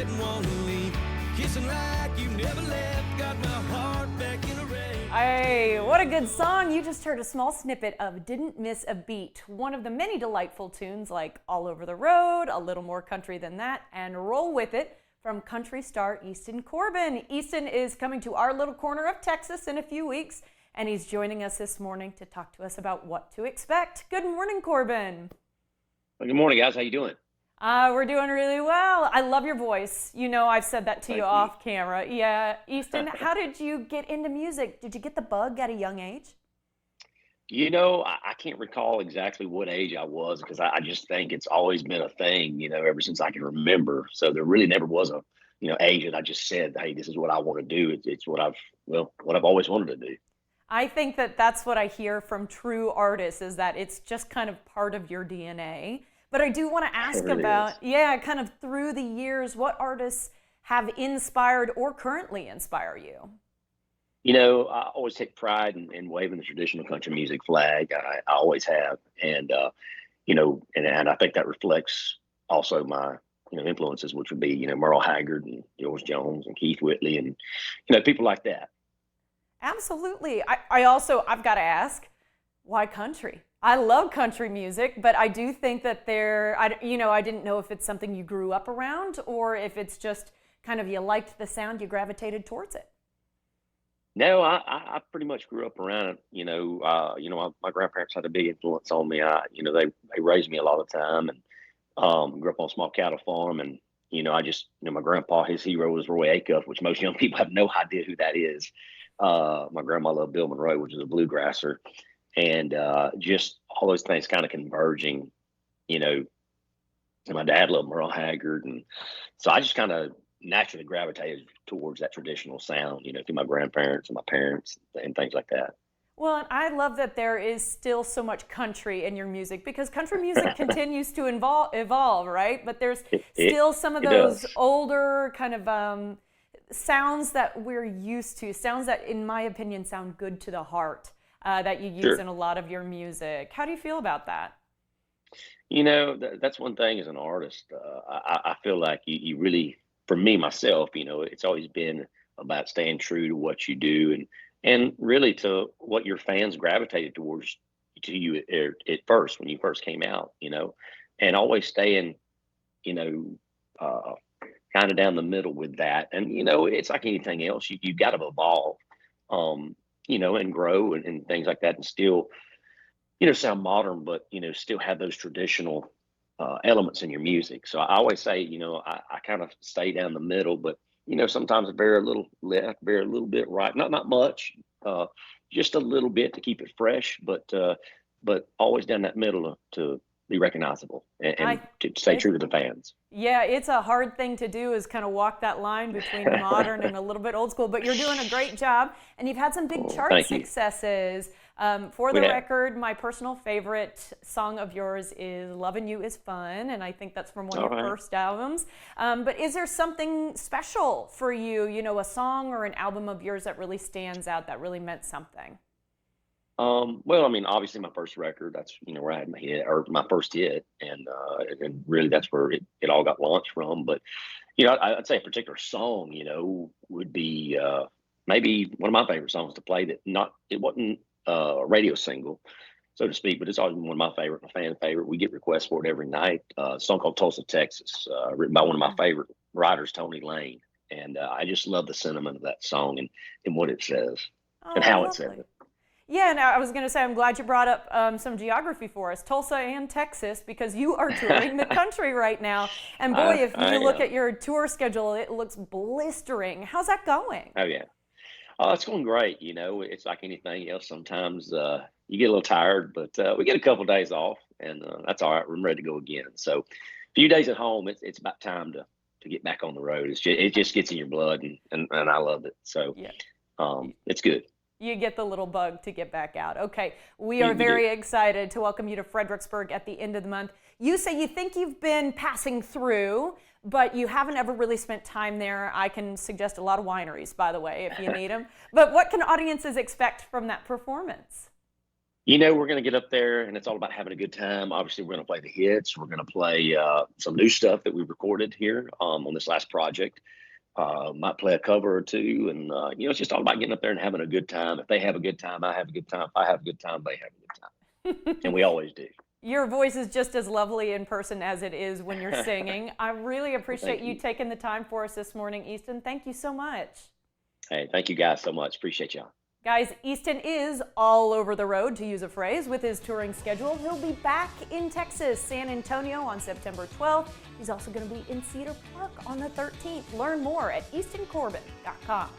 didn't want to leave. Kissing like you never left, got my heart back in a race. Hey, what a good song. You just heard a small snippet of Didn't Miss a Beat, one of the many delightful tunes like All Over the Road, A Little More Country Than That, and Roll With It from country star Easton Corbin. Easton is coming to our little corner of Texas in a few weeks, and he's joining us this morning to talk to us about what to expect. Good morning, Corbin. Well, good morning, guys. How you doing? We're doing really well. I love your voice. You know, I've said that to Thank you you. off camera. Yeah. Easton, how did you get into music? Did you get the bug at a young age? You know, I can't recall exactly what age I was because I just think it's always been a thing, ever since I can remember. So there really never was a, age that I just said, hey, this is what I want to do. It's what I've always wanted to do. I think that that's what I hear from true artists, is that it's just kind of part of your DNA. But I do want to ask really about, is. kind of through the years, what artists have inspired or currently inspire you? I always take pride in waving the traditional country music flag. I always have. And, and I think that reflects also my, influences, which would be, Merle Haggard and George Jones and Keith Whitley and, people like that. Absolutely. I've got to ask, why country? I love country music, but I do think that I didn't know if it's something you grew up around or if it's just kind of you liked the sound, you gravitated towards it. No, I pretty much grew up around it. My grandparents had a big influence on me. They raised me a lot of the time, and grew up on a small cattle farm. And my grandpa, his hero was Roy Acuff, which most young people have no idea who that is. My grandma loved Bill Monroe, which is a bluegrasser, and just all those things kind of converging. And my dad loved Merle Haggard, and so I just kind of naturally gravitated towards that traditional sound, through my grandparents and my parents and things like that. Well, and I love that there is still so much country in your music, because country music continues to evolve, right? But there's still some of those older kind of sounds that we're used to, sounds that, in my opinion, sound good to the heart, that you use in a lot of your music. How do you feel about that? That's one thing as an artist. I feel like you really, for me, myself, it's always been about staying true to what you do and really to what your fans gravitated towards to you at first, when you first came out, and always staying, kind of down the middle with that. And, it's like anything else, you've got to evolve, and grow and things like that, and still, sound modern, but, still have those traditional elements in your music. So I always say, I kind of stay down the middle, but, sometimes I veer a little left, veer a little bit right, not much, just a little bit to keep it fresh, but always down that middle to be recognizable and to stay true to the fans. Yeah, it's a hard thing to do, is kind of walk that line between modern and a little bit old school, but you're doing a great job, and you've had some big chart successes. For the record, my personal favorite song of yours is Lovin' You Is Fun, and I think that's from one of your first albums. But is there something special for you, a song or an album of yours that really stands out, that really meant something? Well, I mean, obviously my first record, that's, where I had my hit, or my first hit. And really that's where it all got launched from. But, I'd say a particular song, would be, maybe one of my favorite songs to play it wasn't a radio single, so to speak, but it's always been one of my favorite, my fan favorite. We get requests for it every night. A song called Tulsa, Texas, written by one of my favorite writers, Tony Lane. And I just love the sentiment of that song and what it says and how it says it. Yeah, and I was going to say, I'm glad you brought up some geography for us, Tulsa and Texas, because you are touring the country right now. And boy, if you look at your tour schedule, it looks blistering. How's that going? Oh, yeah. It's going great. It's like anything else. Sometimes you get a little tired, but we get a couple of days off, and that's all right. I'm ready to go again. So a few days at home, it's about time to get back on the road. It just gets in your blood, and I love it. So it's good. You get the little bug to get back out. Okay, we are very excited to welcome you to Fredericksburg at the end of the month. You say you think you've been passing through, but you haven't ever really spent time there. I can suggest a lot of wineries, by the way, if you need them. But what can audiences expect from that performance? We're going to get up there, and it's all about having a good time. Obviously, we're going to play the hits. We're going to play some new stuff that we recorded here on this last project. Might play a cover or two, and it's just all about getting up there and having a good time. If they have a good time, I have a good time. If I have a good time, they have a good time, and we always do. Your voice is just as lovely in person as it is when you're singing. I really appreciate you taking the time for us this morning, Easton. Thank you so much. Hey, thank you guys so much. Appreciate y'all. Guys, Easton is all over the road, to use a phrase, with his touring schedule. He'll be back in Texas, San Antonio on September 12th. He's also going to be in Cedar Park on the 13th. Learn more at eastoncorbin.com.